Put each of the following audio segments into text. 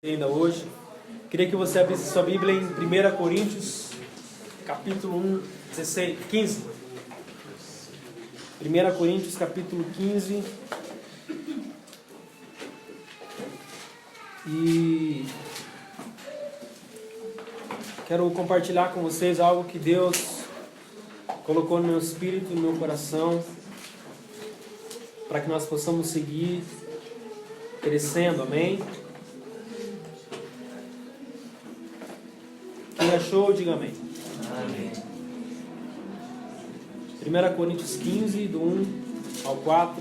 Ainda hoje, queria que você abrisse sua Bíblia em 1 Coríntios, capítulo 1, 15. 1 Coríntios, capítulo 15. E quero compartilhar com vocês algo que Deus colocou no meu espírito, no meu coração, para que nós possamos seguir crescendo, amém? Quem achou, diga amém. Amém. 1 Coríntios 15, do 1 ao 4.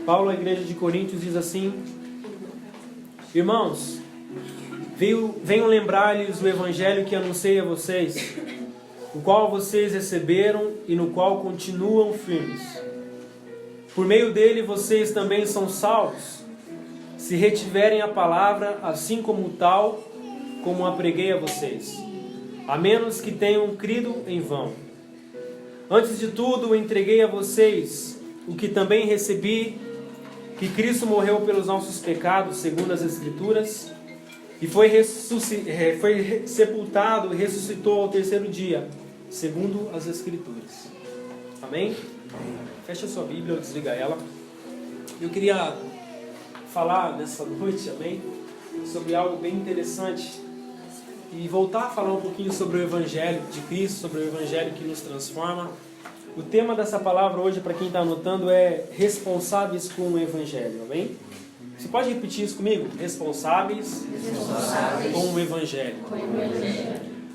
Paulo, à igreja de Coríntios, diz assim: Irmãos, venham lembrar-lhes o evangelho que anunciei a vocês, o qual vocês receberam e no qual continuam firmes. Por meio dele vocês também são salvos, se retiverem a palavra, assim como tal, como a preguei a vocês, a menos que tenham crido em vão. Antes de tudo, entreguei a vocês o que também recebi, que Cristo morreu pelos nossos pecados, segundo as Escrituras, e foi sepultado e ressuscitou ao terceiro dia, segundo as Escrituras. Amém? Fecha sua Bíblia ou desliga ela. Eu queria falar nessa noite, amém, sobre algo bem interessante e voltar a falar um pouquinho sobre o Evangelho de Cristo, sobre o Evangelho que nos transforma. O tema dessa palavra hoje, para quem está anotando, é responsáveis com o Evangelho, amém? Você pode repetir isso comigo? Responsáveis com o Evangelho.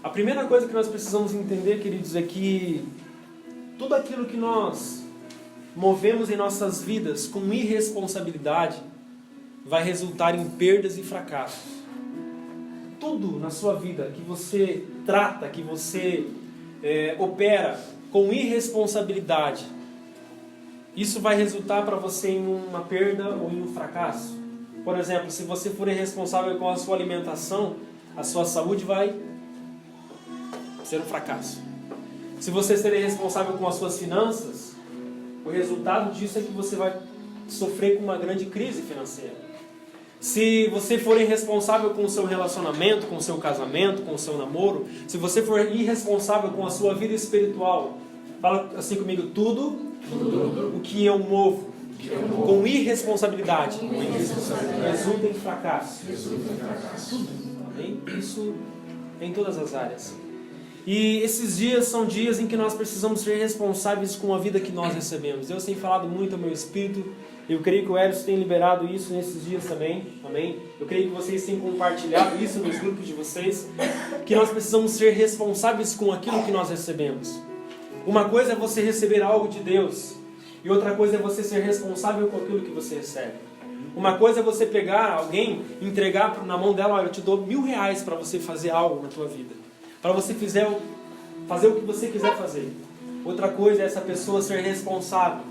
A primeira coisa que nós precisamos entender, queridos, é que tudo aquilo que nós movemos em nossas vidas com irresponsabilidade vai resultar em perdas e fracassos. Tudo na sua vida que você trata, que você opera com irresponsabilidade, isso vai resultar para você em uma perda ou em um fracasso. Por exemplo, se você for irresponsável com a sua alimentação, a sua saúde vai ser um fracasso. Se você ser irresponsável com as suas finanças, o resultado disso é que você vai sofrer com uma grande crise financeira. Se você for irresponsável com o seu relacionamento, com o seu casamento, com o seu namoro, se você for irresponsável com a sua vida espiritual, fala assim comigo: tudo o que eu movo com irresponsabilidade resulta em fracasso. Tudo, amém? Isso em todas as áreas. E esses dias são dias em que nós precisamos ser responsáveis com a vida que nós recebemos. Deus tem falado muito ao meu espírito. Eu creio que o Eros tem liberado isso nesses dias também. Amém? Eu creio que vocês têm compartilhado isso nos grupos de vocês. Que nós precisamos ser responsáveis com aquilo que nós recebemos. Uma coisa é você receber algo de Deus. E outra coisa é você ser responsável com aquilo que você recebe. Uma coisa é você pegar alguém, entregar na mão dela: olha, eu te dou R$1.000 para você fazer algo na tua vida. Para você fazer o que você quiser fazer. Outra coisa é essa pessoa ser responsável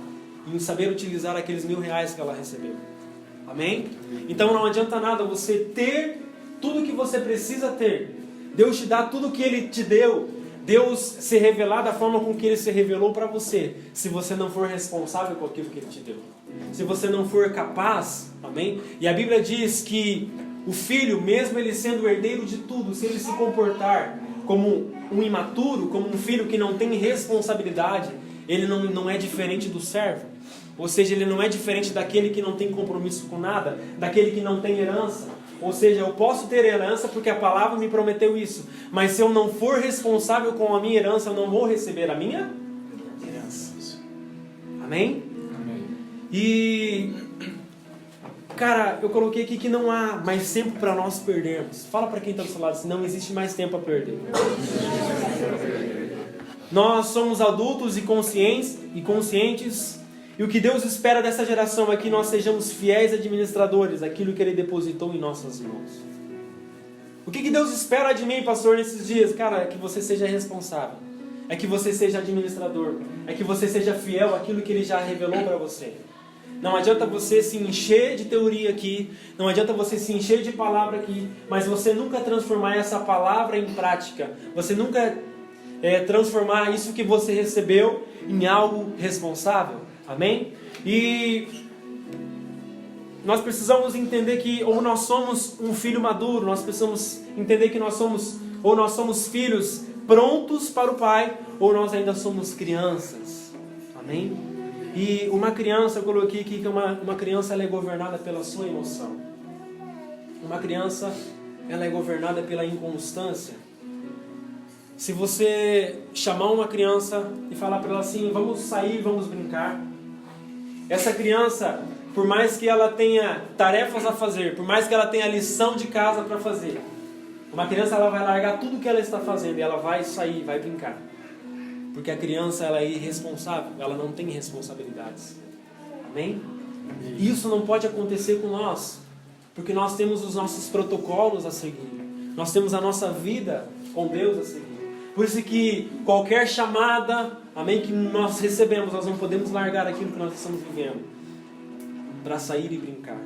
em saber utilizar aqueles R$1.000 que ela recebeu. Amém? Então não adianta nada você ter tudo que você precisa ter. Deus te dá tudo que Ele te deu. Deus se revelar da forma com que Ele se revelou para você, se você não for responsável com aquilo que Ele te deu. Se você não for capaz, amém? E a Bíblia diz que o filho, mesmo ele sendo herdeiro de tudo, se ele se comportar como um imaturo, como um filho que não tem responsabilidade, ele não é diferente do servo. Ou seja, ele não é diferente daquele que não tem compromisso com nada, daquele que não tem herança. Ou seja, eu posso ter herança porque a palavra me prometeu isso, mas se eu não for responsável com a minha herança, eu não vou receber a minha herança. Amém? Amém. E, cara, eu coloquei aqui que não há mais tempo para nós perdermos. Fala para quem está do seu lado assim: não existe mais tempo a perder. Nós somos adultos e conscientes, e o que Deus espera dessa geração é que nós sejamos fiéis administradores daquilo que Ele depositou em nossas mãos. O que Deus espera de mim, pastor, nesses dias? Cara, é que você seja responsável, é que você seja administrador, é que você seja fiel àquilo que Ele já revelou para você. Não adianta você se encher de teoria aqui, não adianta você se encher de palavra aqui, mas você nunca transformar essa palavra em prática, você nunca transformar isso que você recebeu em algo responsável. Amém? E nós precisamos entender que ou nós somos um filho maduro, nós precisamos entender que nós somos filhos prontos para o Pai, ou nós ainda somos crianças. Amém? E uma criança, eu coloquei aqui que uma criança ela é governada pela sua emoção. Uma criança ela é governada pela inconstância. Se você chamar uma criança e falar para ela assim, vamos sair, vamos brincar, essa criança, por mais que ela tenha tarefas a fazer, por mais que ela tenha lição de casa para fazer, uma criança ela vai largar tudo que ela está fazendo e ela vai sair, vai brincar. Porque a criança ela é irresponsável, ela não tem responsabilidades. Amém? E isso não pode acontecer com nós, porque nós temos os nossos protocolos a seguir. Nós temos a nossa vida com Deus a seguir. Por isso que qualquer chamada, amém, que nós recebemos, nós não podemos largar aquilo que nós estamos vivendo para sair e brincar.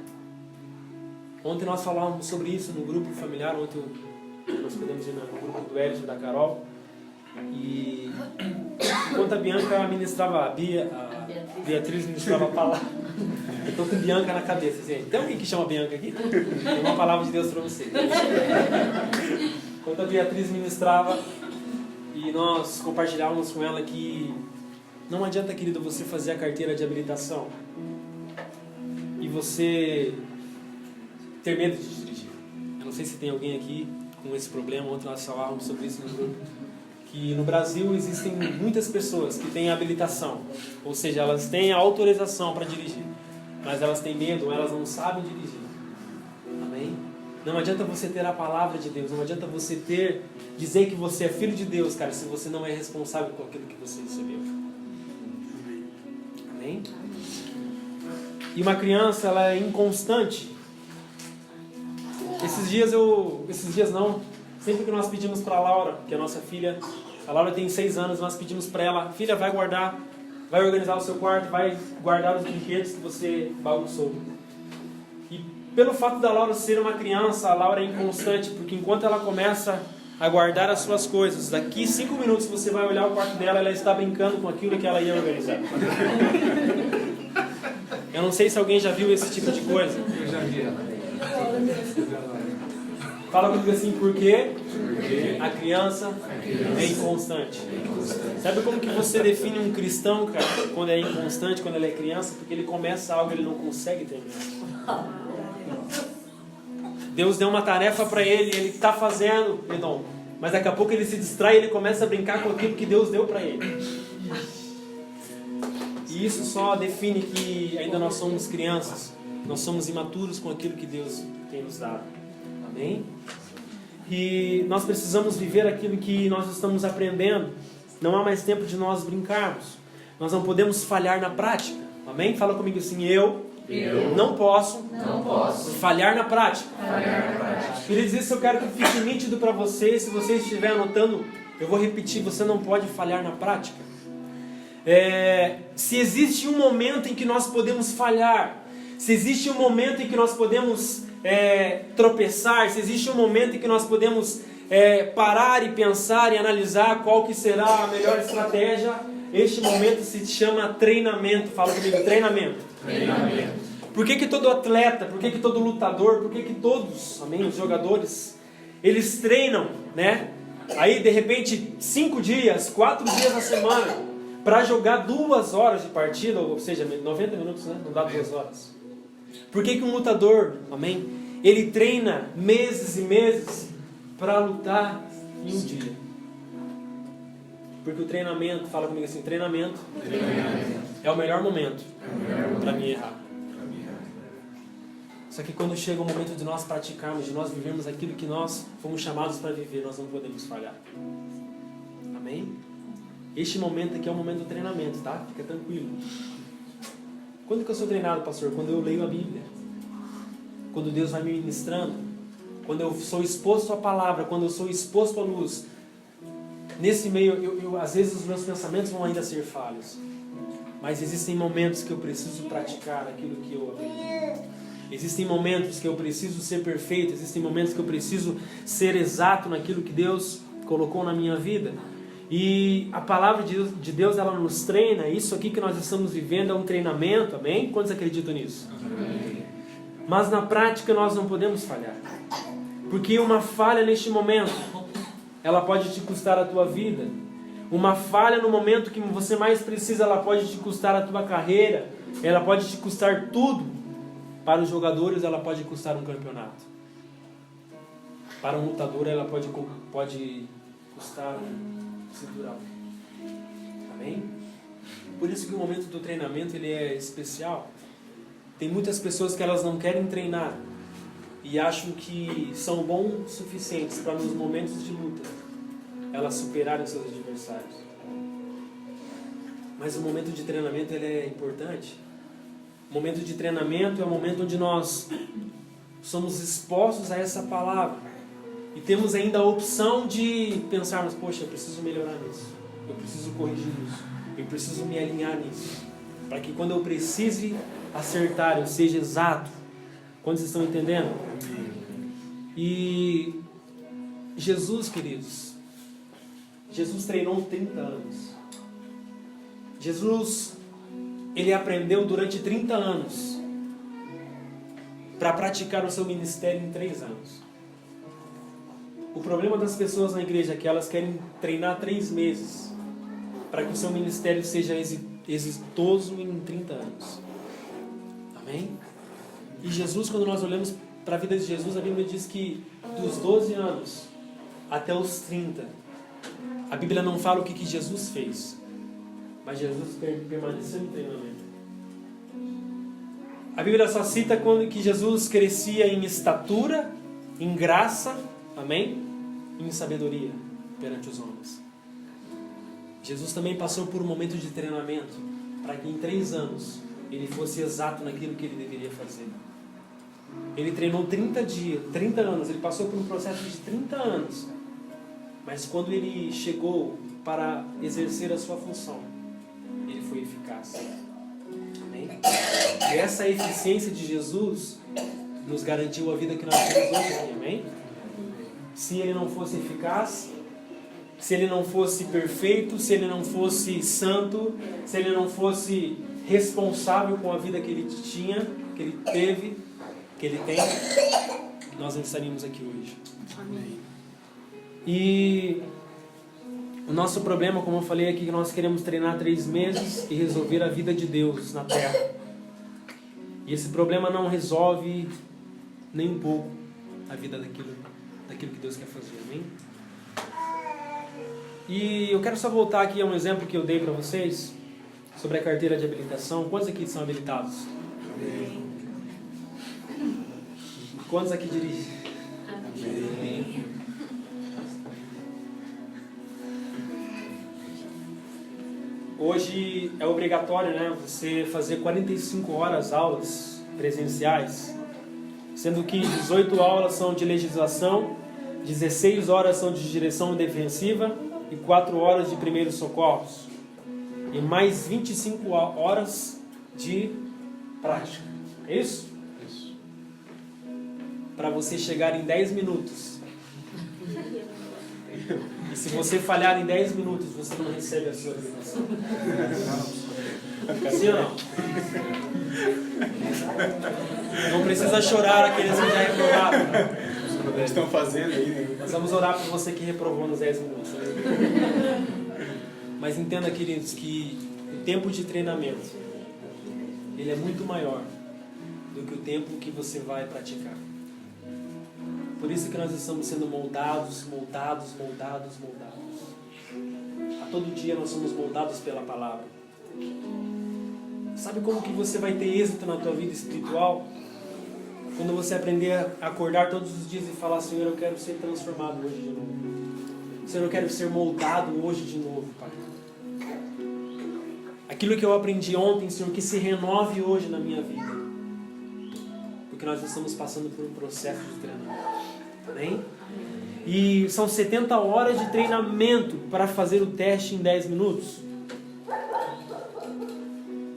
Ontem nós falávamos sobre isso no grupo familiar, ontem nós podemos ir no grupo do Hélio e da Carol. E enquanto a Bianca ministrava, a Beatriz ministrava a palavra. Eu estou com Bianca na cabeça, gente. Tem alguém que chama Bianca aqui? Tem uma palavra de Deus para você. Enquanto a Beatriz ministrava, e nós compartilhávamos com ela que não adianta, querido, você fazer a carteira de habilitação e você ter medo de dirigir. Eu não sei se tem alguém aqui com esse problema. Ontem nós falávamos sobre isso no grupo, que no Brasil existem muitas pessoas que têm habilitação, ou seja, elas têm a autorização para dirigir, mas elas têm medo, elas não sabem dirigir. Amém? Não adianta você ter a palavra de Deus, não adianta você dizer que você é filho de Deus, cara, se você não é responsável por aquilo que você recebeu. Amém? E uma criança, ela é inconstante. Sempre que nós pedimos para a Laura, que é a nossa filha, a Laura tem 6 anos, nós pedimos para ela, filha, vai organizar o seu quarto, vai guardar os brinquedos que você bagunçou. E pelo fato da Laura ser uma criança, a Laura é inconstante, porque enquanto ela começa a guardar as suas coisas, daqui 5 minutos você vai olhar o quarto dela, ela está brincando com aquilo que ela ia organizar. Eu não sei se alguém já viu esse tipo de coisa. Eu já vi. Fala comigo assim, por quê? A criança é inconstante. Sabe como que você define um cristão, cara, quando é inconstante, quando ele é criança? Porque ele começa algo e ele não consegue terminar. Deus deu uma tarefa para ele está fazendo, perdão, mas daqui a pouco ele se distrai e ele começa a brincar com aquilo que Deus deu para ele. E isso só define que ainda nós somos crianças, nós somos imaturos com aquilo que Deus tem nos dado. Amém? E nós precisamos viver aquilo que nós estamos aprendendo. Não há mais tempo de nós brincarmos. Nós não podemos falhar na prática. Amém? Fala comigo assim, eu não posso falhar na prática. Queridos, isso eu quero que fique nítido para você. Se você estiver anotando, eu vou repetir, você não pode falhar na prática. Se existe um momento em que nós podemos falhar, se existe um momento em que nós podemos tropeçar, se existe um momento em que nós podemos parar e pensar e analisar qual que será a melhor estratégia, este momento se chama treinamento. Fala comigo, treinamento. Por que todo atleta, por que todo lutador, por que todos, amém, os jogadores, eles treinam, né? Aí de repente 5 dias, 4 dias na semana, para jogar 2 horas de partida, ou seja, 90 minutos, né? Não dá 2 horas. Por que um lutador, amém, ele treina meses e meses para lutar em um dia? Porque o treinamento, fala comigo assim, treinamento é o melhor momento para mim errar. Só que quando chega o momento de nós praticarmos, de nós vivermos aquilo que nós fomos chamados para viver, nós não podemos falhar. Amém? Este momento aqui é o momento do treinamento, tá? Fica tranquilo. Quando que eu sou treinado, pastor? Quando eu leio a Bíblia. Quando Deus vai me ministrando. Quando eu sou exposto à palavra. Quando eu sou exposto à luz. Nesse meio, às vezes os meus pensamentos vão ainda ser falhos. Mas existem momentos que eu preciso praticar aquilo que eu aprendi. Existem momentos que eu preciso ser perfeito. Existem momentos que eu preciso ser exato naquilo que Deus colocou na minha vida. E a palavra de Deus, ela nos treina. Isso aqui que nós estamos vivendo é um treinamento, amém? Quantos acreditam nisso? Amém. Mas na prática nós não podemos falhar. Porque uma falha neste momento, ela pode te custar a tua vida. Uma falha no momento que você mais precisa, ela pode te custar a tua carreira. Ela pode te custar tudo. Para os jogadores, ela pode custar um campeonato. Para um lutador, ela pode custar um cinturão. Amém? Por isso que o momento do treinamento ele é especial. Tem muitas pessoas que elas não querem treinar e acham que são bons o suficientes para nos momentos de luta elas superarem seus adversários. Mas o momento de treinamento ele é importante. O momento de treinamento é o momento onde nós somos expostos a essa palavra e temos ainda a opção de pensarmos, poxa, eu preciso melhorar nisso, eu preciso corrigir isso, eu preciso me alinhar nisso, para que quando eu precise acertar, eu seja exato. Quantos estão entendendo? E Jesus, queridos, Jesus treinou 30 anos. Jesus, ele aprendeu durante 30 anos para praticar o seu ministério em 3 anos. O problema das pessoas na igreja é que elas querem treinar 3 meses para que o seu ministério seja exitoso em 30 anos. Amém? E Jesus, quando nós olhamos para a vida de Jesus, a Bíblia diz que dos 12 anos até os 30, a Bíblia não fala o que Jesus fez, mas Jesus permaneceu em treinamento. A Bíblia só cita quando que Jesus crescia em estatura, em graça, amém? E em sabedoria perante os homens. Jesus também passou por um momento de treinamento para que em 3 anos ele fosse exato naquilo que ele deveria fazer. Ele treinou 30 anos, ele passou por um processo de 30 anos. Mas quando ele chegou para exercer a sua função, ele foi eficaz. Amém? E essa eficiência de Jesus nos garantiu a vida que nós temos hoje aqui. Amém? Se ele não fosse eficaz, se ele não fosse perfeito, se ele não fosse santo, se ele não fosse responsável com a vida que ele tinha, que ele teve, que ele tem, nós não estaríamos aqui hoje. Amém. E o nosso problema, como eu falei aqui, que nós queremos treinar 3 meses e resolver a vida de Deus na terra. E esse problema não resolve nem um pouco a vida daquilo que Deus quer fazer. Amém? E eu quero só voltar aqui a um exemplo que eu dei para vocês sobre a carteira de habilitação. Quantos aqui são habilitados? Amém. Quantos aqui dirigem? Amém. Hoje é obrigatório, né, você fazer 45 horas aulas presenciais, sendo que 18 aulas são de legislação, 16 horas são de direção defensiva e 4 horas de primeiros socorros. E mais 25 horas de prática. É isso? Isso. Para você chegar em 10 minutos. E se você falhar em 10 minutos, você não recebe a sua habilitação. Sim ou não? Não precisa chorar aqueles que já reprovaram. Eles estão fazendo aí, né? Nós vamos orar por você que reprovou nos 10 minutos. Mas entenda, queridos, que o tempo de treinamento ele é muito maior do que o tempo que você vai praticar. Por isso que nós estamos sendo moldados. A todo dia nós somos moldados pela palavra. Sabe como que você vai ter êxito na tua vida espiritual? Quando você aprender a acordar todos os dias e falar: Senhor, eu quero ser transformado hoje de novo. Senhor, eu quero ser moldado hoje de novo, Pai. Aquilo que eu aprendi ontem, Senhor, que se renove hoje na minha vida. Porque nós estamos passando por um processo de treinamento. Amém? E são 70 horas de treinamento para fazer o teste em 10 minutos.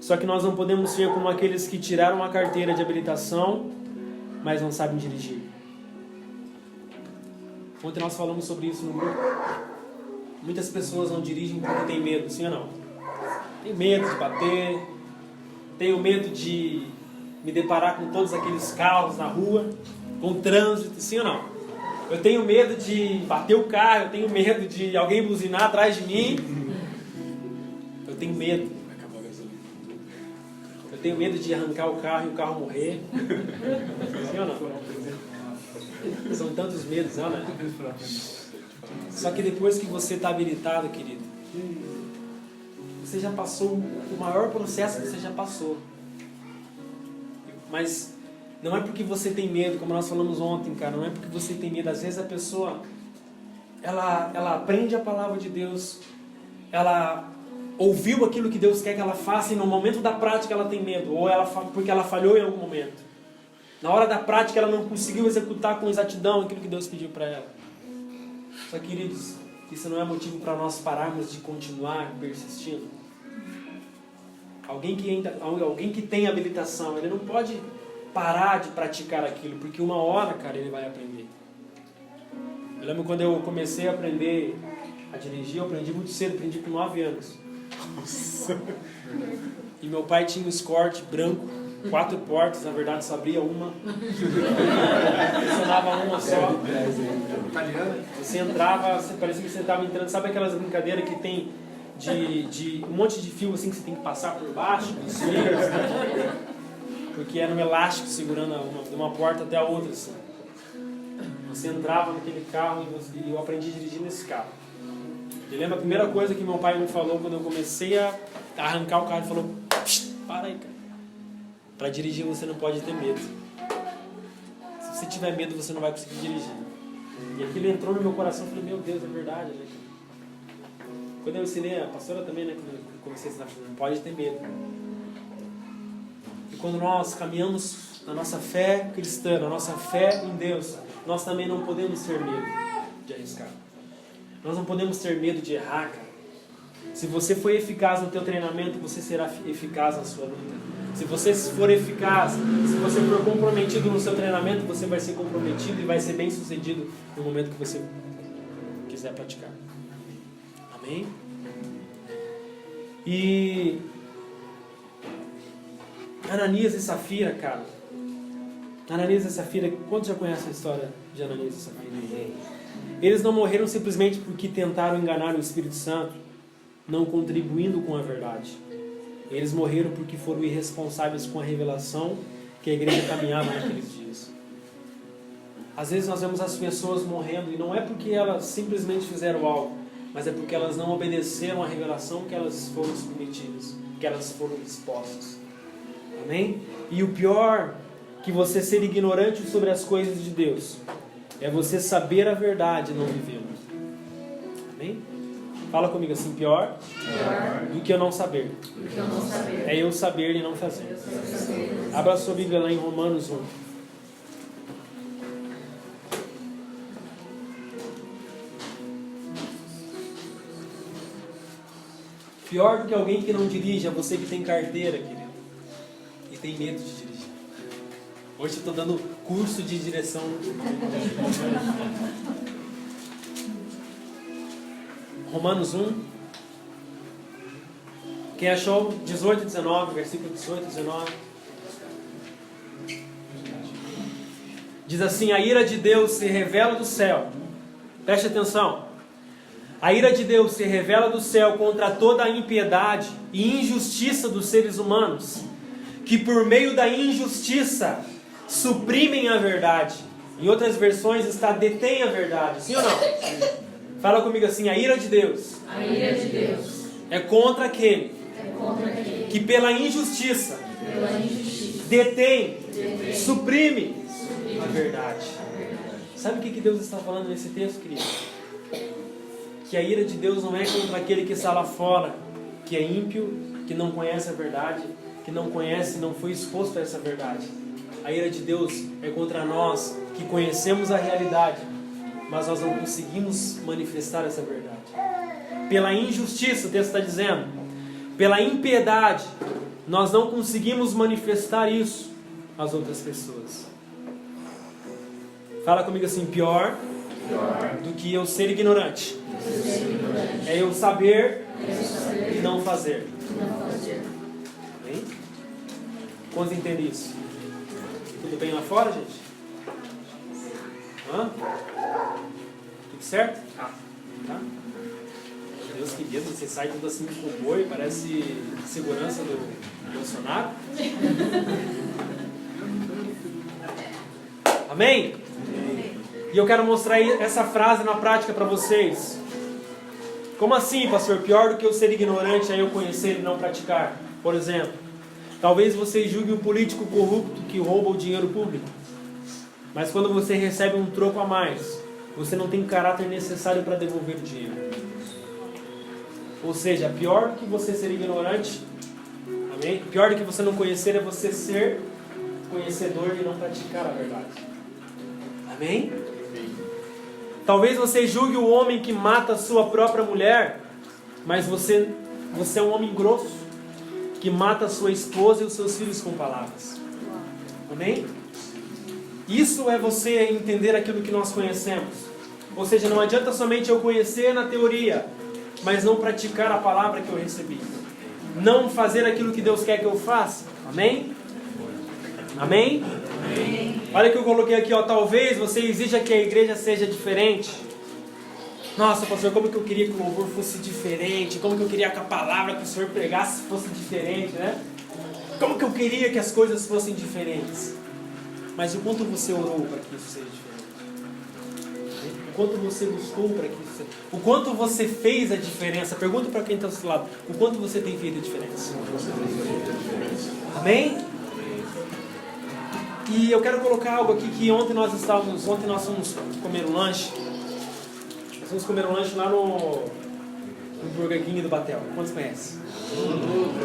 Só que nós não podemos ser como aqueles que tiraram a carteira de habilitação, mas não sabem dirigir. Ontem nós falamos sobre isso no grupo. Muitas pessoas não dirigem porque tem medo, sim ou não? Tenho medo de bater, tenho medo de me deparar com todos aqueles carros na rua, com trânsito, sim ou não? Eu tenho medo de bater o carro, eu tenho medo de alguém buzinar atrás de mim. Eu tenho medo. Eu tenho medo de arrancar o carro e o carro morrer. Sim ou não? São tantos medos, não é? Só que depois que você está habilitado, querido, você já passou o maior processo que você já passou. Mas não é porque você tem medo, como nós falamos ontem, cara, não é porque você tem medo. Às vezes a pessoa, ela aprende a palavra de Deus, ela ouviu aquilo que Deus quer que ela faça e no momento da prática ela tem medo, ou porque ela falhou em algum momento. Na hora da prática ela não conseguiu executar com exatidão aquilo que Deus pediu para ela. Só que, queridos, isso não é motivo para nós pararmos de continuar persistindo. Alguém que tem habilitação, ele não pode parar de praticar aquilo, porque uma hora, cara, ele vai aprender. Eu lembro quando eu comecei a aprender a dirigir, eu aprendi muito cedo, aprendi com 9 anos. Nossa. E meu pai tinha um Escort branco, 4 portas, na verdade só abria uma. Funcionava uma só. Você entrava, parecia que você estava entrando, sabe aquelas brincadeiras que tem de um monte de fio assim que você tem que passar por baixo, porque era um elástico segurando de uma porta até a outra assim. Você entrava naquele carro e eu aprendi a dirigir nesse carro. Eu lembro a primeira coisa que meu pai me falou quando eu comecei a arrancar o carro, ele falou: para aí, cara, para dirigir você não pode ter medo. Se você tiver medo você não vai conseguir dirigir. E aquilo entrou no meu coração, eu falei: meu Deus, é verdade, né? Quando eu ensinei, a pastora também, né, quando eu comecei a ensinar, não pode ter medo. E quando nós caminhamos na nossa fé cristã, na nossa fé em Deus, nós também não podemos ter medo de arriscar. Nós não podemos ter medo de errar, cara. Se você for eficaz no teu treinamento, você será eficaz na sua luta. Se você for eficaz, se você for comprometido no seu treinamento, você vai ser comprometido e vai ser bem sucedido no momento que você quiser praticar. Amém? E Ananias e Safira, cara. Ananias e Safira, quantos já conhecem a história de Ananias e Safira? Eles não morreram simplesmente porque tentaram enganar o Espírito Santo, não contribuindo com a verdade. Eles morreram porque foram irresponsáveis com a revelação que a igreja caminhava naqueles dias. Às vezes nós vemos as pessoas morrendo e não é porque elas simplesmente fizeram algo, mas é porque elas não obedeceram à revelação que elas foram submetidas, que elas foram expostas. Amém? E o pior que você ser ignorante sobre as coisas de Deus é você saber a verdade e não vivê-la. Amém? Fala comigo assim: pior do que eu não saber. É eu saber e não fazer. Abra a sua Bíblia lá em Romanos 1. Pior do que alguém que não dirige é você que tem carteira, querido, e tem medo de dirigir. Hoje eu estou dando curso de direção. Romanos 1. Quem achou? 18 e 19, versículo 18 e 19. Diz assim: a ira de Deus se revela do céu. Preste atenção. A ira de Deus se revela do céu contra toda a impiedade e injustiça dos seres humanos, que por meio da injustiça suprimem a verdade. Em outras versões está: detém a verdade. Sim ou não? Fala comigo assim: a ira de Deus, é contra aquele que pela injustiça, detém, suprime a verdade. Sabe o que Deus está falando nesse texto, querido? Que a ira de Deus não é contra aquele que está lá fora, que é ímpio, que não conhece a verdade, que não conhece, não foi exposto a essa verdade. A ira de Deus é contra nós que conhecemos a realidade, mas nós não conseguimos manifestar essa verdade. Pela injustiça, o texto está dizendo, pela impiedade, nós não conseguimos manifestar isso às outras pessoas. Fala comigo assim: pior do que eu ser ignorante É eu saber e não fazer. Amém? Quantos entendem isso? Tudo bem lá fora, gente? Hã? Tudo certo? Tá? Deus que Deus, você sai tudo assim com boi, parece segurança do Bolsonaro. Amém? E eu quero mostrar essa frase na prática para vocês. Como assim, pastor? Pior do que eu ser ignorante é eu conhecer e não praticar. Por exemplo, talvez você julgue um político corrupto que rouba o dinheiro público. Mas quando você recebe um troco a mais, você não tem o caráter necessário para devolver o dinheiro. Ou seja, pior do que você ser ignorante, amém? Pior do que você não conhecer é você ser conhecedor e não praticar a verdade. Amém? Talvez você julgue o homem que mata a sua própria mulher, mas você é um homem grosso, que mata a sua esposa e os seus filhos com palavras. Amém? Isso é você entender aquilo que nós conhecemos. Ou seja, não adianta somente eu conhecer na teoria, mas não praticar a palavra que eu recebi. Não fazer aquilo que Deus quer que eu faça. Amém? Amém? Amém. Olha o que eu coloquei aqui, ó. Talvez você exija que a igreja seja diferente. Nossa, pastor, como que eu queria que o louvor fosse diferente? Como que eu queria que a palavra que o Senhor pregasse fosse diferente, né? Como que eu queria que as coisas fossem diferentes? Mas o quanto você orou para que isso seja diferente? O quanto você buscou para que isso seja... O quanto você fez a diferença? Pergunta para quem está do seu lado. O quanto você tem feito a diferença? Amém? E eu quero colocar algo aqui que ontem nós fomos comer um lanche. Nós fomos comer um lanche lá no Burger King do Batel. Quantos conhecem?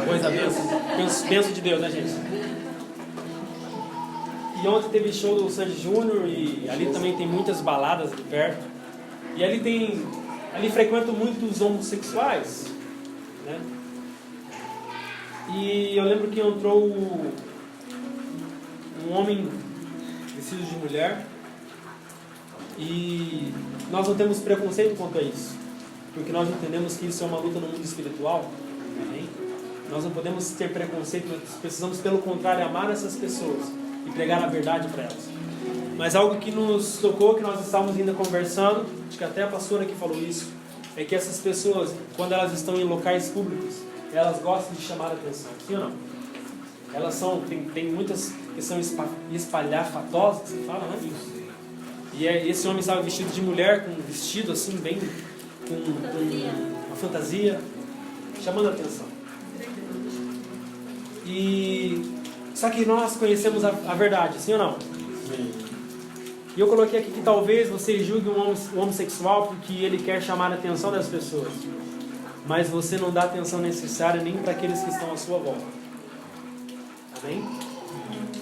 Coisa benção de Deus, né, gente? E ontem teve show do Sandy Júnior e ali também tem muitas baladas ali perto. E ali frequentam muitos homossexuais, né? E eu lembro que entrou um homem vestido de mulher e nós não temos preconceito quanto a isso, porque nós entendemos que isso é uma luta no mundo espiritual. Amém? Nós não podemos ter preconceito, nós precisamos pelo contrário amar essas pessoas e pregar a verdade para elas. Mas algo que nos tocou, que nós estávamos ainda conversando, acho que até a pastora que falou isso, é que essas pessoas, quando elas estão em locais públicos, elas gostam de chamar a atenção, sim ou não? Elas tem muitas que são espalhafatosas, que você fala, né? E esse homem estava vestido de mulher, com um vestido assim, bem, com uma fantasia, chamando a atenção. Só que nós conhecemos a verdade, sim ou não? Sim. E eu coloquei aqui que talvez você julgue um homossexual porque ele quer chamar a atenção das pessoas, mas você não dá a atenção necessária nem para aqueles que estão à sua volta. Amém?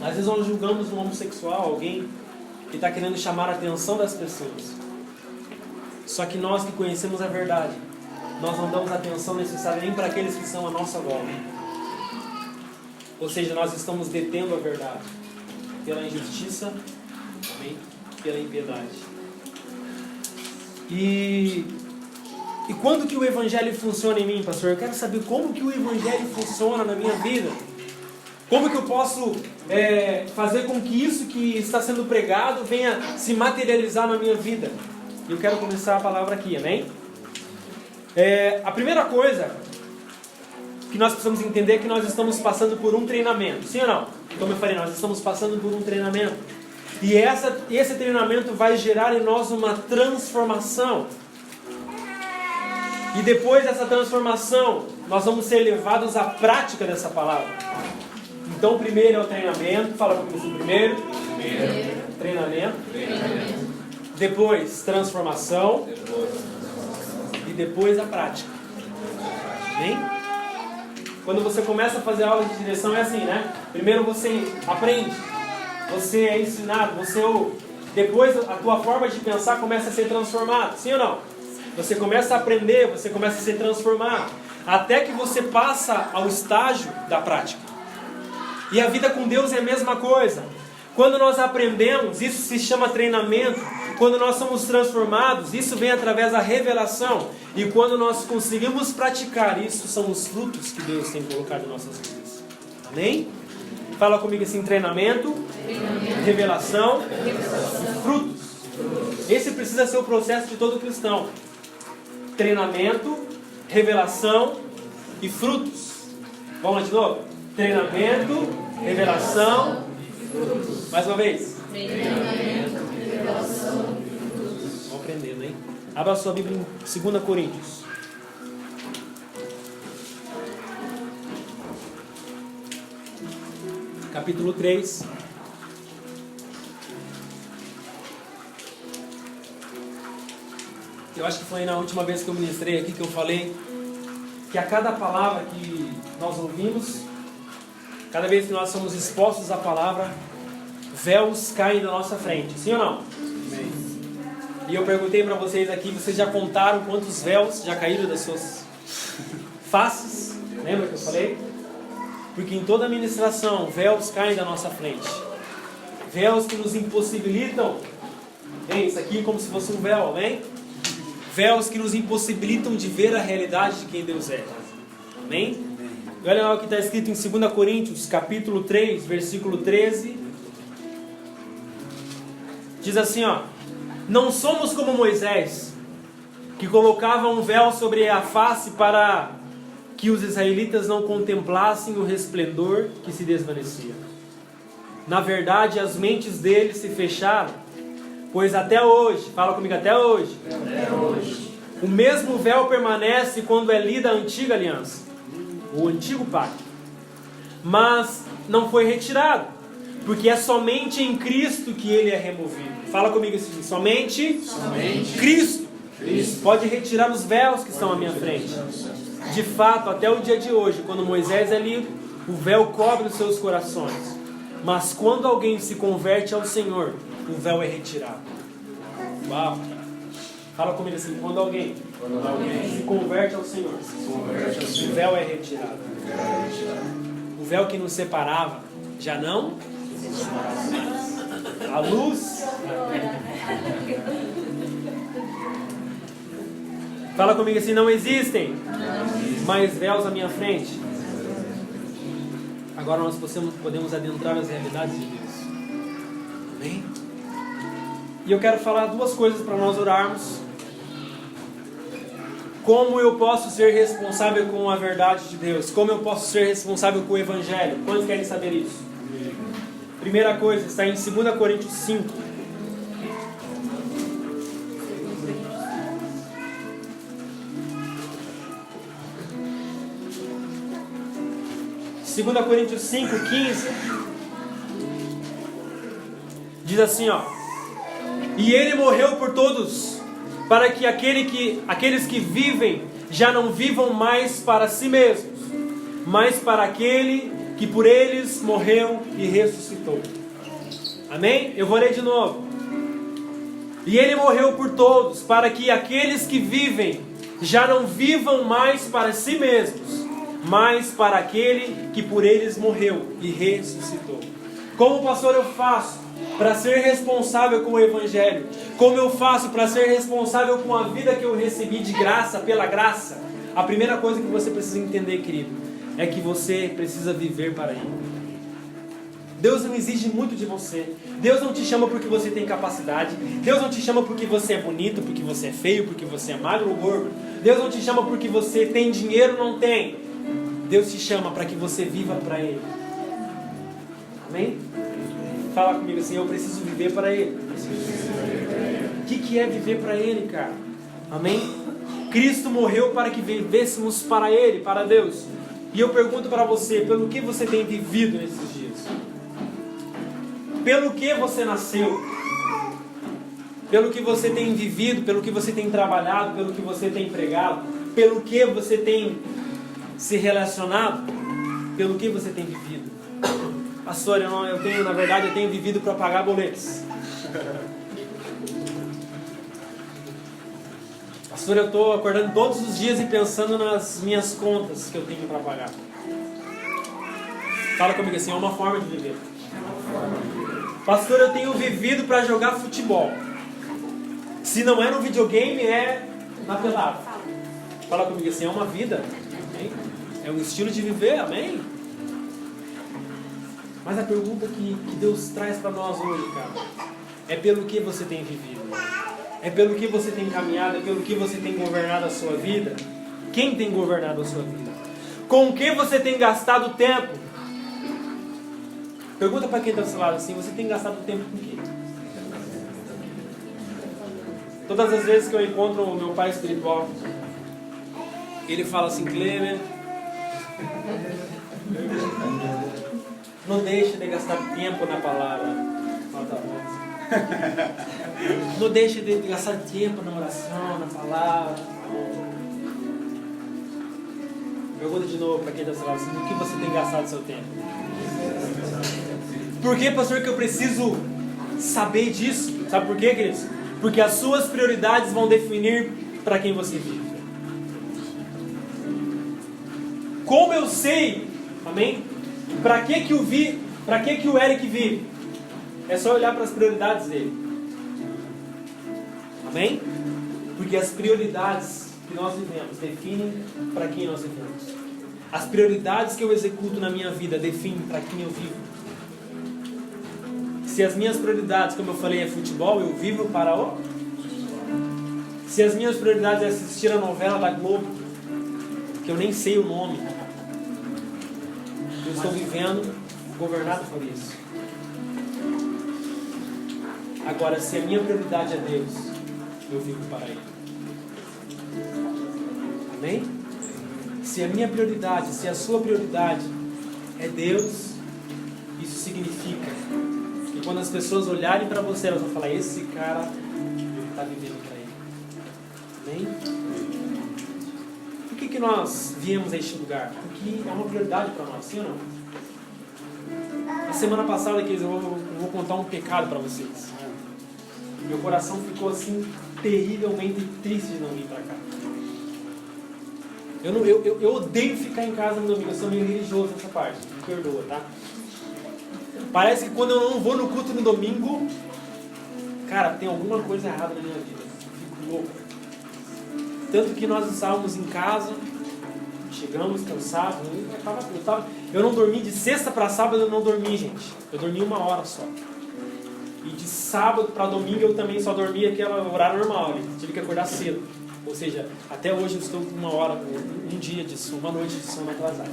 Às vezes nós julgamos um homossexual, alguém que está querendo chamar a atenção das pessoas. Só que nós que conhecemos a verdade, nós não damos a atenção necessária nem para aqueles que estão à nossa volta. Ou seja, nós estamos detendo a verdade pela injustiça, amém? Pela impiedade. E quando que o Evangelho funciona em mim, pastor? Eu quero saber como que o Evangelho funciona na minha vida. Como que eu posso fazer com que isso que está sendo pregado venha se materializar na minha vida? E eu quero começar a palavra aqui, amém? A primeira coisa que nós precisamos entender é que nós estamos passando por um treinamento, sim ou não? Como eu falei, nós estamos passando por um treinamento. E esse treinamento vai gerar em nós uma transformação. E depois dessa transformação, nós vamos ser levados à prática dessa palavra. Então, primeiro é o treinamento. Fala comigo assim, primeiro. Treinamento. Depois, transformação. E depois, a prática. Amém? Quando você começa a fazer aula de direção, é assim, né? Primeiro você aprende. Você é ensinado. Você ouve. Depois, a tua forma de pensar começa a ser transformada. Sim ou não? Você começa a aprender, você começa a ser transformado. Até que você passa ao estágio da prática. E a vida com Deus é a mesma coisa. Quando nós aprendemos, isso se chama treinamento. quando nós somos transformados, isso vem através da revelação. E quando nós conseguimos praticar isso, são os frutos que Deus tem colocado em nossas vidas. Amém? Fala comigo assim: treinamento, revelação e frutos. Esse precisa ser o processo de todo cristão. Treinamento, revelação e frutos. Vamos lá de novo? Treinamento, revelação e frutos. Mais uma vez. Treinamento, revelação e frutos. Vamos aprendendo, hein? Abra a sua Bíblia em 2 Coríntios. Capítulo 3. Eu acho que foi na última vez que eu ministrei aqui que eu falei que a cada palavra que nós ouvimos, cada vez que nós somos expostos à palavra, véus caem na nossa frente. Sim ou não? Sim. E eu perguntei para vocês aqui, vocês já contaram quantos véus já caíram das suas faces? Lembra que eu falei? Porque em toda ministração, véus caem da nossa frente. Véus que nos impossibilitam. Vem, isso aqui é como se fosse um véu, amém? Véus que nos impossibilitam de ver a realidade de quem Deus é. Amém? E olha lá o que está escrito em 2 Coríntios, capítulo 3, versículo 13. Diz assim, ó: não somos como Moisés, que colocava um véu sobre a face para que os israelitas não contemplassem o resplendor que se desvanecia. Na verdade, as mentes deles se fecharam, pois até hoje, fala comigo, até hoje, o mesmo véu permanece quando é lida a antiga aliança, o antigo pacto, mas não foi retirado, porque é somente em Cristo que ele é removido. Fala comigo assim: somente Cristo pode retirar os véus que estão à minha frente. De fato, até o dia de hoje, quando Moisés é lido, o véu cobre os seus corações. Mas quando alguém se converte ao Senhor, o véu é retirado. Uau! Fala comigo assim: quando alguém se converte ao Senhor, o véu é retirado. O véu que nos separava já não. A luz. Fala comigo assim: não existem mais véus à minha frente. Agora nós podemos adentrar nas realidades de Deus. Amém? E eu quero falar duas coisas para nós orarmos. Como eu posso ser responsável com a verdade de Deus? Como eu posso ser responsável com o Evangelho? Quantos querem saber isso? Primeira coisa, está em 2 Coríntios 5. Segunda Coríntios 5:15 diz assim, ó: e ele morreu por todos, para que aqueles que vivem já não vivam mais para si mesmos, mas para aquele que por eles morreu e ressuscitou. Amém? Eu vou ler de novo. E ele morreu por todos, para que aqueles que vivem já não vivam mais para si mesmos, mas para aquele que por eles morreu e ressuscitou. Como pastor eu faço para ser responsável com o Evangelho? Como eu faço para ser responsável com a vida que eu recebi de graça, pela graça? A primeira coisa que você precisa entender, querido, é que você precisa viver para Ele. Deus não exige muito de você. Deus não te chama porque você tem capacidade. Deus não te chama porque você é bonito, porque você é feio, porque você é magro ou gordo. Deus não te chama porque você tem dinheiro ou não tem. Deus te chama para que você viva para Ele. Amém? Fala comigo assim: eu preciso viver para Ele. O que é viver para Ele, cara? Amém? Cristo morreu para que vivêssemos para Ele, para Deus. E eu pergunto para você: pelo que você tem vivido nesses dias? Pelo que você nasceu? Pelo que você tem vivido? Pelo que você tem trabalhado? Pelo que você tem pregado? Pelo que você tem se relacionado? Pelo que você tem vivido? Pastor, eu tenho vivido para pagar boletos. Pastor, eu estou acordando todos os dias e pensando nas minhas contas que eu tenho para pagar. Fala comigo assim: é uma forma de viver. Pastor, eu tenho vivido para jogar futebol. Se não é no videogame, é na pelada. Fala comigo assim, é uma vida. Amém? É um estilo de viver, amém? Mas a pergunta que Deus traz para nós hoje, cara, é pelo que você tem vivido? É pelo que você tem caminhado? É pelo que você tem governado a sua vida? Quem tem governado a sua vida? Com o que você tem gastado tempo? Pergunta para quem está do seu lado assim, você tem gastado tempo com o quê? Todas as vezes que eu encontro o meu pai espiritual, ele fala assim, Cleber, não deixe de gastar tempo na palavra. Não deixe de gastar tempo na oração, na palavra. Pergunta de novo para quem está do seu lado assim, no que você tem gastado seu tempo? Por que, pastor, que eu preciso saber disso? Sabe por quê, queridos? Porque as suas prioridades vão definir para quem você vive. Como eu sei, amém? Para que o Eric vive? É só olhar para as prioridades dele. Amém? Porque as prioridades que nós vivemos definem para quem nós vivemos. As prioridades que eu executo na minha vida definem para quem eu vivo. Se as minhas prioridades, como eu falei, é futebol, eu vivo para o... Se as minhas prioridades é assistir a novela da Globo, que eu nem sei o nome, eu estou vivendo governado por isso. Agora, se a minha prioridade é Deus, eu vivo para Ele. Amém? Se a minha prioridade, se a sua prioridade é Deus, isso significa que quando as pessoas olharem para você, elas vão falar, esse cara está vivendo para Ele. Amém? Por que nós viemos a este lugar? Porque é uma prioridade para nós, sim ou não? Na semana passada, eu vou contar um pecado para vocês. Meu coração ficou assim, terrivelmente triste de não vir para cá. Eu odeio ficar em casa no domingo, eu sou meio religioso nessa parte, me perdoa, tá? Parece que quando eu não vou no culto no domingo, cara, tem alguma coisa errada na minha vida. Eu fico louco. Tanto que nós estávamos em casa, chegamos cansados, eu não dormi, de sexta para sábado eu não dormi, gente. Eu dormi 1 hora só. E de sábado para domingo eu também só dormi aquele horário normal, né? Tive que acordar cedo. Ou seja, até hoje eu estou com 1 hora, um dia de sono, uma noite de sono atrasada.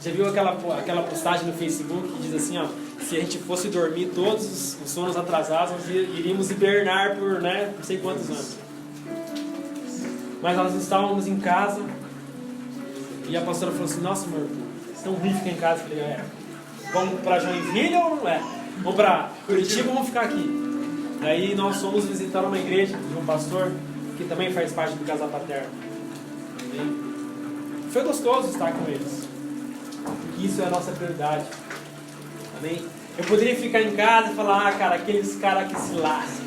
Já viu aquela postagem no Facebook que diz assim, ó, se a gente fosse dormir todos os sonos atrasados, nós iríamos hibernar por, né, não sei quantos anos. Mas nós estávamos em casa e a pastora falou assim, nossa, meu irmão, é tão ruim ficar em casa. Eu falei, vamos para Joinville ou não é? Vamos para Curitiba ou vamos ficar aqui? Daí nós fomos visitar uma igreja de um pastor que também faz parte do casal paterno. Amém? Foi gostoso estar com eles. Porque isso é a nossa prioridade. Amém? Eu poderia ficar em casa e falar, cara, aqueles caras que se lascam.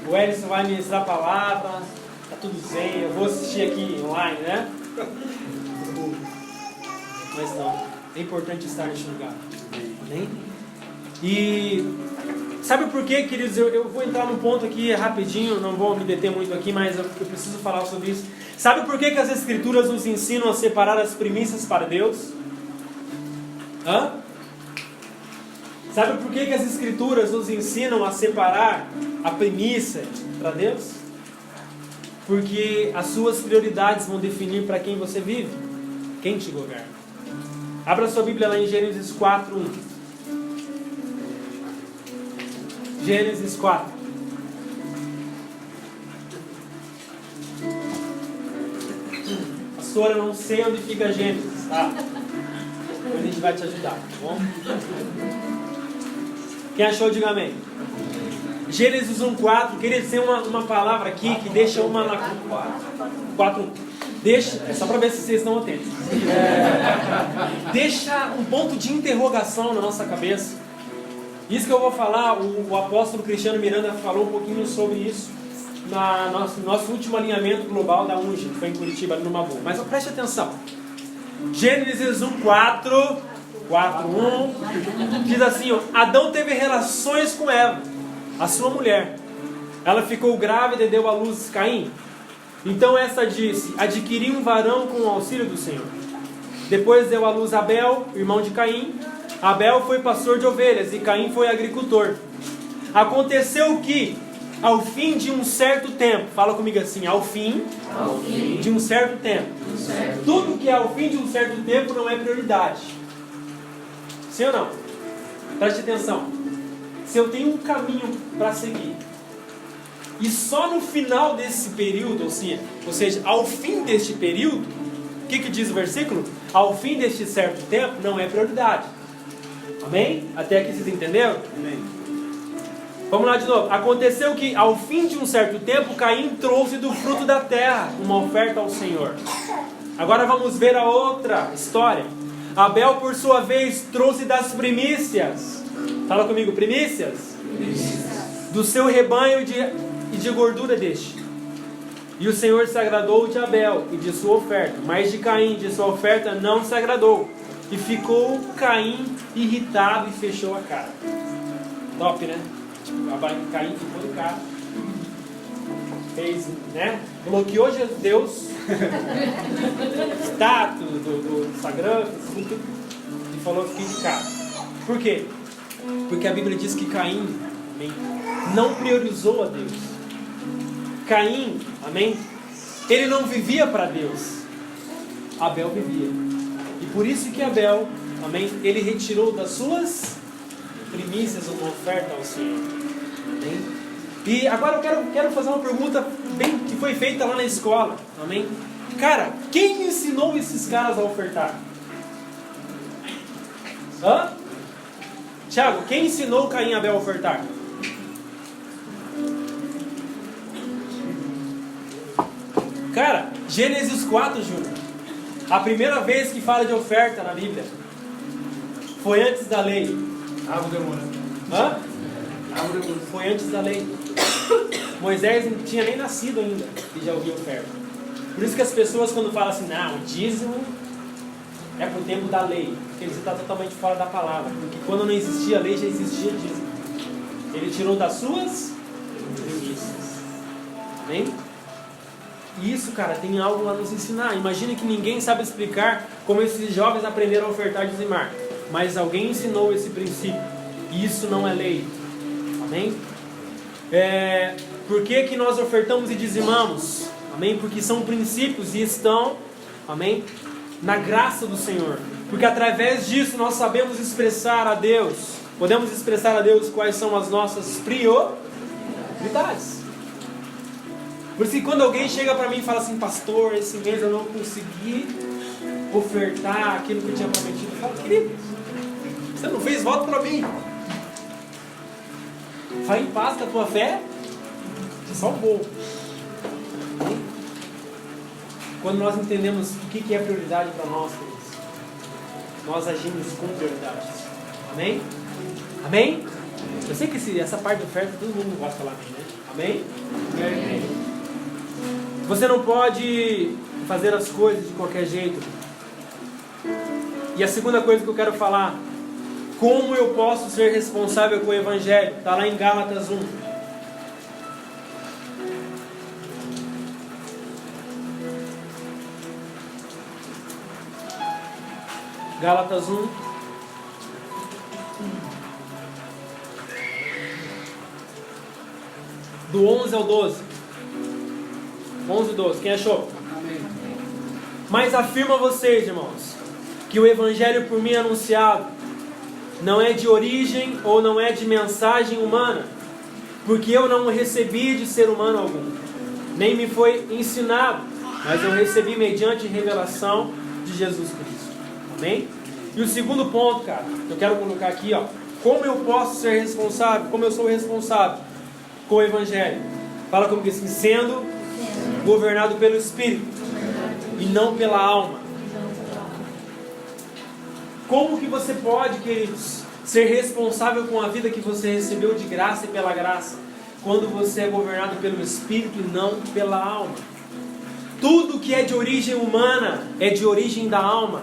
O Elison vai ministrar a palavra, tá tudo zen, eu vou assistir aqui online, né? Mas não, é importante estar neste lugar. Amém? E sabe por quê, queridos? Eu vou entrar num ponto aqui rapidinho, não vou me deter muito aqui, mas eu preciso falar sobre isso. Sabe por que as Escrituras nos ensinam a separar as primícias para Deus? Hã? Sabe por que as Escrituras nos ensinam a separar a primícia para Deus? Porque as suas prioridades vão definir para quem você vive, quem te governa. Abra sua Bíblia lá em Gênesis 4:1. Gênesis 4. Pastor, eu não sei onde fica Gênesis, tá? A gente vai te ajudar, tá bom? Quem achou, diga amém. Gênesis 1:4. Queria dizer uma palavra aqui que deixa uma na 4:1. Deixa, é só para ver se vocês estão atentos. Deixa um ponto de interrogação na nossa cabeça. Isso que eu vou falar, o apóstolo Cristiano Miranda falou um pouquinho sobre isso no nosso último alinhamento global da UNGE, que foi em Curitiba, ali no Mabu. Mas preste atenção. Gênesis 1:4, 4:1, diz assim, ó, Adão teve relações com Eva. a sua mulher. Ela ficou grávida e deu à luz Caim. Então esta disse: adquiri um varão com o auxílio do Senhor. Depois deu à luz Abel, irmão de Caim. Abel foi pastor de ovelhas e Caim foi agricultor. Aconteceu que, ao fim de um certo tempo, fala comigo assim, ao fim de um certo tempo. Tudo que é ao fim de um certo tempo não é prioridade. Sim ou não? Preste atenção. Se eu tenho um caminho para seguir, e só no final desse período, ou seja, ao fim deste período, o que diz o versículo? Ao fim deste certo tempo, não é prioridade. Amém? Até aqui vocês entenderam? Amém. Vamos lá de novo. Aconteceu que, ao fim de um certo tempo, Caim trouxe do fruto da terra uma oferta ao Senhor. Agora vamos ver a outra história. Abel, por sua vez, trouxe das primícias. Fala comigo, primícias? Do seu rebanho e de gordura deste. E o Senhor se agradou de Abel e de sua oferta, mas de Caim, de sua oferta, não se agradou. E ficou Caim irritado e fechou a cara. Top, né? Caim ficou de cara. Fez, né? Bloqueou Deus. Status do Instagram, tudo. E falou: fiquei de cara. Por quê? Porque a Bíblia diz que Caim, amém, não priorizou a Deus. Caim, amém, ele não vivia para Deus. Abel vivia. E por isso que Abel, amém, ele retirou das suas primícias uma oferta ao Senhor. Amém? E agora eu quero fazer uma pergunta bem que foi feita lá na escola. Amém? Cara, quem ensinou esses caras a ofertar? Hã? Tiago, quem ensinou Caim e Abel a ofertar? Cara, Gênesis 4, Júnior. A primeira vez que fala de oferta na Bíblia foi antes da lei. Hã? Foi antes da lei. Moisés não tinha nem nascido ainda e já ouvia oferta. Por isso que as pessoas, quando falam assim, não, o dízimo é pro tempo da lei, porque ele está totalmente fora da palavra. Porque quando não existia lei, já existia dízimo. Ele tirou das suas primícias. Amém? E isso, cara, tem algo a nos ensinar. Imagine que ninguém sabe explicar como esses jovens aprenderam a ofertar e dizimar. Mas alguém ensinou esse princípio. E isso não é lei. Amém? Por que nós ofertamos e dizimamos? Amém? Porque são princípios e estão, amém, na graça do Senhor. Porque através disso nós sabemos expressar a Deus. Podemos expressar a Deus quais são as nossas prioridades. Por isso que quando alguém chega para mim e fala assim, pastor, esse mês eu não consegui ofertar aquilo que eu tinha prometido, eu falo, querido, você não fez voto para mim. Vai em paz com a tua fé, você salvou. Quando nós entendemos o que é prioridade para nós, queridos, nós agimos com prioridades. Amém? Amém? Eu sei que essa parte da oferta todo mundo gosta de falar amém, né? Amém? Amém. Você não pode fazer as coisas de qualquer jeito. E a segunda coisa que eu quero falar, como eu posso ser responsável com o Evangelho? Está lá em Gálatas 1. Gálatas 1. Do 11 ao 12. 11 e 12. Quem achou? Amém. Mas afirmo a vocês, irmãos, que o Evangelho por mim anunciado não é de origem ou não é de mensagem humana, porque eu não o recebi de ser humano algum, nem me foi ensinado, mas eu recebi mediante revelação de Jesus Cristo. Amém? E o segundo ponto, cara, eu quero colocar aqui, ó, como eu posso ser responsável, como eu sou responsável com o Evangelho. Fala comigo assim, sendo governado pelo Espírito e não pela alma. Como que você pode, queridos, ser responsável com a vida que você recebeu de graça e pela graça, quando você é governado pelo Espírito e não pela alma? Tudo que é de origem humana é de origem da alma.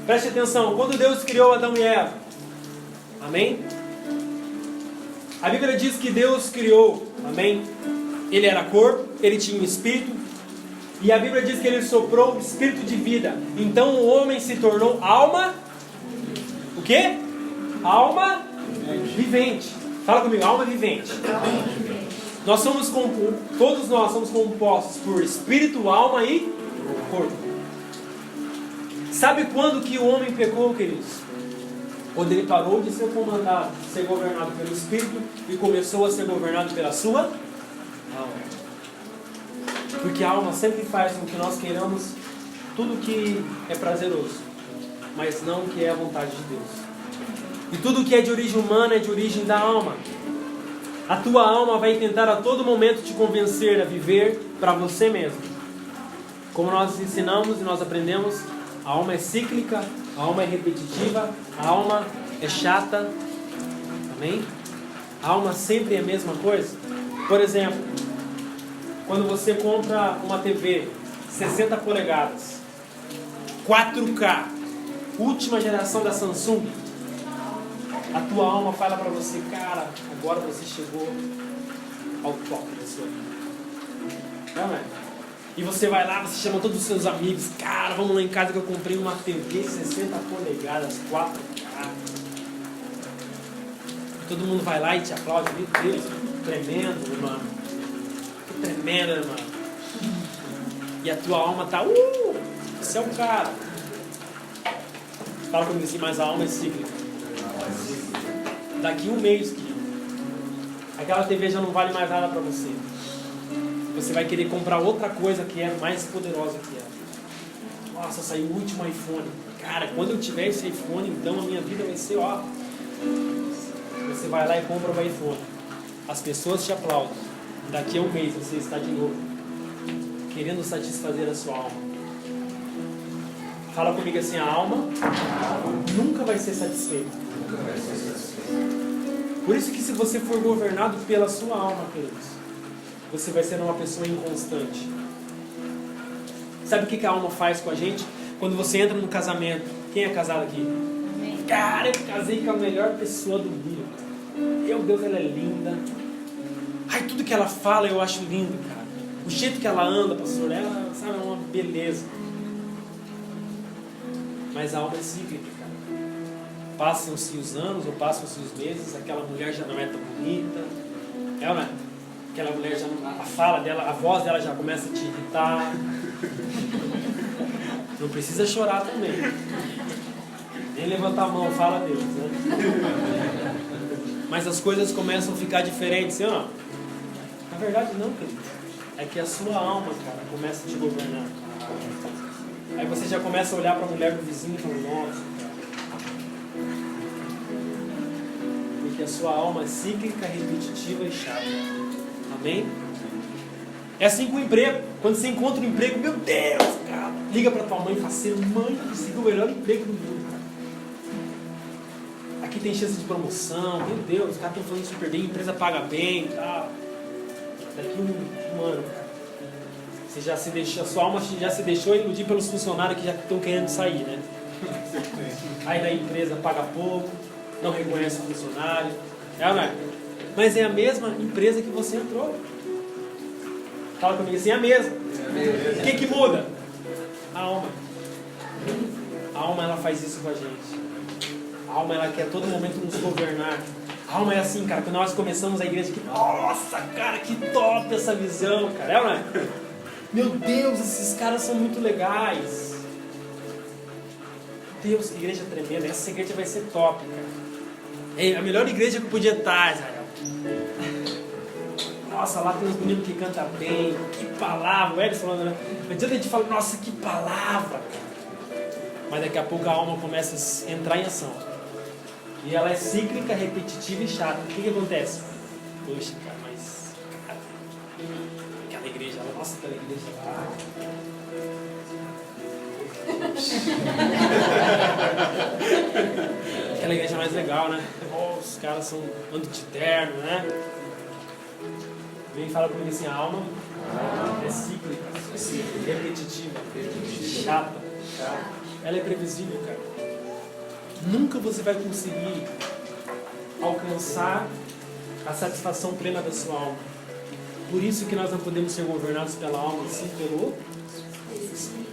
Preste atenção, quando Deus criou Adão e Eva, amém? A Bíblia diz que Deus criou, amém? Ele era corpo, ele tinha um espírito, e a Bíblia diz que ele soprou o espírito de vida. Então o homem se tornou alma, o quê? Alma vivente. Fala comigo, alma vivente. Todos nós somos compostos por espírito, alma e corpo. Sabe quando que o homem pecou, queridos? Quando ele parou de ser comandado, ser governado pelo espírito e começou a ser governado pela sua alma. Porque a alma sempre faz com que nós queiramos tudo que é prazeroso, mas não o que é a vontade de Deus. E tudo que é de origem humana é de origem da alma. A tua alma vai tentar a todo momento te convencer a viver para você mesmo. Como nós ensinamos e nós aprendemos, a alma é cíclica, a alma é repetitiva, a alma é chata. Amém? A alma sempre é a mesma coisa. Por exemplo, quando você compra uma TV 60 polegadas, 4K, última geração da Samsung, a tua alma fala para você, cara, agora você chegou ao topo da sua vida. Não é? E você vai lá, você chama todos os seus amigos, cara, vamos lá em casa que eu comprei uma TV 60 polegadas, 4K. E todo mundo vai lá e te aplaude, meu Deus, que tremendo, irmão. Que tremendo, irmão. E a tua alma tá, você é o cara. Fala comigo assim, mas a alma é cíclica. Daqui um mês, aquela TV já não vale mais nada para você. Você vai querer comprar outra coisa que é mais poderosa que ela. Nossa, saiu o último iPhone. Cara, quando eu tiver esse iPhone, então a minha vida vai ser, ó. Você vai lá e compra o iPhone. As pessoas te aplaudem. Daqui a um mês você está de novo querendo satisfazer a sua alma. Fala comigo assim, a alma nunca vai ser satisfeita. Por isso que se você for governado pela sua alma, queridos, você vai ser uma pessoa inconstante. Sabe o que a alma faz com a gente? Quando você entra no casamento, quem é casado aqui? Cara, eu casei com a melhor pessoa do mundo. Meu Deus, ela é linda. Ai, tudo que ela fala eu acho lindo, cara. O jeito que ela anda, pastor, ela, sabe, é uma beleza. Mas a alma é cíclica, cara. Passam-se os anos ou passam-se os meses, aquela mulher já não é tão bonita. É ou não é? Aquela mulher já não, a fala dela, a voz dela já começa a te irritar. Não precisa chorar também. Nem levantar a mão, fala a Deus, né? Mas as coisas começam a ficar diferentes, assim, ó. Na verdade não, querido. É que a sua alma, cara, começa a te governar. Aí você já começa a olhar para a mulher do vizinho e fala, nossa, cara. Porque a sua alma é cíclica, repetitiva e chata. Amém? É assim com o emprego. Quando você encontra um emprego, meu Deus, cara, liga para tua mãe e fala assim, mãe, consegui o melhor emprego do mundo, cara. Aqui tem chance de promoção, meu Deus, os caras estão falando super bem, a empresa paga bem e tal. Daqui um ano, cara, você já se deixou, a sua alma já se deixou iludir pelos funcionários que já estão querendo sair, né? Aí da empresa paga pouco, não reconhece o funcionário, não é? Mas é a mesma empresa que você entrou. Fala comigo assim, é a mesma. O que muda? A alma. A alma, ela faz isso com a gente. A alma, ela quer a todo momento nos governar. A alma é assim, cara, quando nós começamos a igreja, que nossa, cara, que top essa visão, cara, é ou não é? Meu Deus, esses caras são muito legais. Deus, que igreja tremenda, essa igreja vai ser top, cara. É a melhor igreja que podia estar, Israel. Nossa, lá tem uns meninos que cantam bem, que palavra, o Edson falando, né? Não adianta a gente falar, nossa, que palavra, cara. Mas daqui a pouco a alma começa a entrar em ação. E ela é cíclica, repetitiva e chata. O que acontece? Poxa, cara, mas... aquela igreja lá, nossa, aquela igreja lá... aquela igreja mais legal, né? Oh, os caras andam de terno, né? Vem falar comigo assim, a alma é cíclica, repetitiva, chata. Ela é previsível, cara. Nunca você vai conseguir alcançar a satisfação plena da sua alma. Por isso que nós não podemos ser governados pela alma, sim pelo Espírito.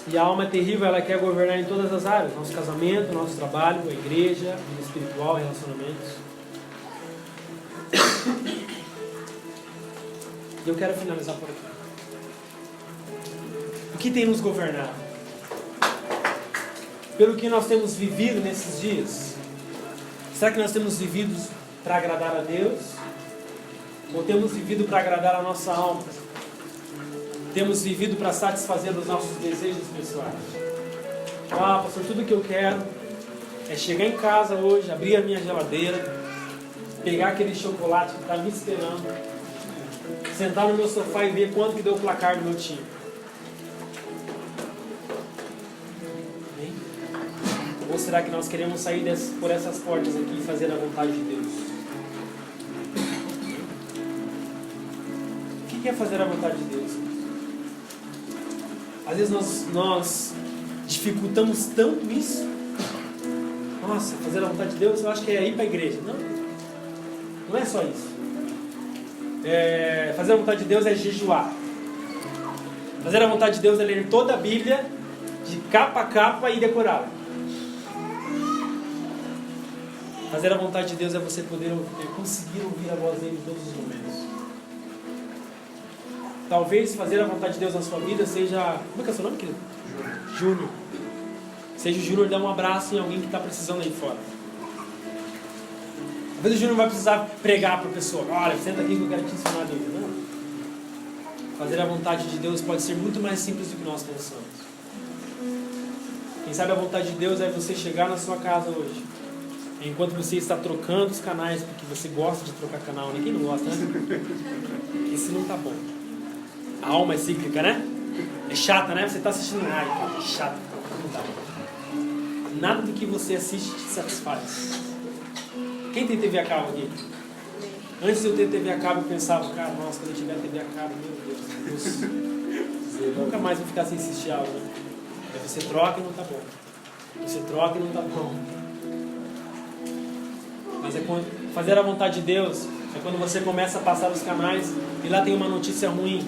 E a alma é terrível, ela quer governar em todas as áreas. Nosso casamento, nosso trabalho, a igreja, a vida espiritual, relacionamentos. E eu quero finalizar por aqui. O que tem nos governado? Pelo que nós temos vivido nesses dias? Será que nós temos vivido para agradar a Deus? Ou temos vivido para agradar a nossa alma? Temos vivido para satisfazer os nossos desejos pessoais? Ah, pastor, tudo que eu quero é chegar em casa hoje, abrir a minha geladeira, pegar aquele chocolate que está me esperando, sentar no meu sofá e ver quanto que deu o placar do meu time. Amém? Ou será que nós queremos sair por essas portas aqui e fazer a vontade de Deus? O que é fazer a vontade de Deus? Às vezes nós dificultamos tanto isso. Nossa, fazer a vontade de Deus, eu acho que é ir para a igreja. Não é só isso. Fazer a vontade de Deus é jejuar. Fazer a vontade de Deus é ler toda a Bíblia, de capa a capa e decorá-la. Fazer a vontade de Deus é você poder conseguir ouvir a voz dele em todos os momentos. Talvez fazer a vontade de Deus na sua vida seja... Como é que é o seu nome, querido? Júnior. Seja o Júnior dar um abraço em alguém que está precisando aí fora. Às vezes o Júnior vai precisar pregar para a pessoa. Olha, senta aqui que eu quero te ensinar a Bíblia. Não. Fazer a vontade de Deus pode ser muito mais simples do que nós pensamos. Quem sabe a vontade de Deus é você chegar na sua casa hoje. Enquanto você está trocando os canais, porque você gosta de trocar canal. Ninguém não gosta, né? Esse não tá bom. A alma é cíclica, né? É chata, né? Você está assistindo é chato. Não dá. Nada do que você assiste te satisfaz. Quem tem TV a cabo aqui? Antes de eu ter TV a cabo, eu pensava, cara, nossa, quando eu tiver TV a cabo, meu Deus. Eu nunca mais vou ficar sem assistir algo. Né? Aí você troca e não tá bom. Você troca e não tá bom. Mas fazer a vontade de Deus é quando você começa a passar os canais e lá tem uma notícia ruim.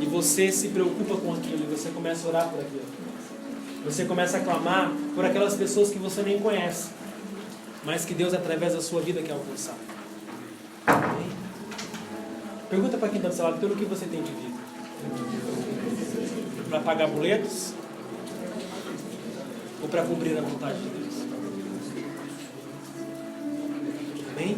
E você se preocupa com aquilo, e você começa a orar por aquilo. Você começa a clamar por aquelas pessoas que você nem conhece, mas que Deus, através da sua vida, quer alcançar. Amém? Pergunta para quem está do seu lado, pelo que você tem vivido? Para pagar boletos? Ou para cumprir a vontade de Deus? Amém?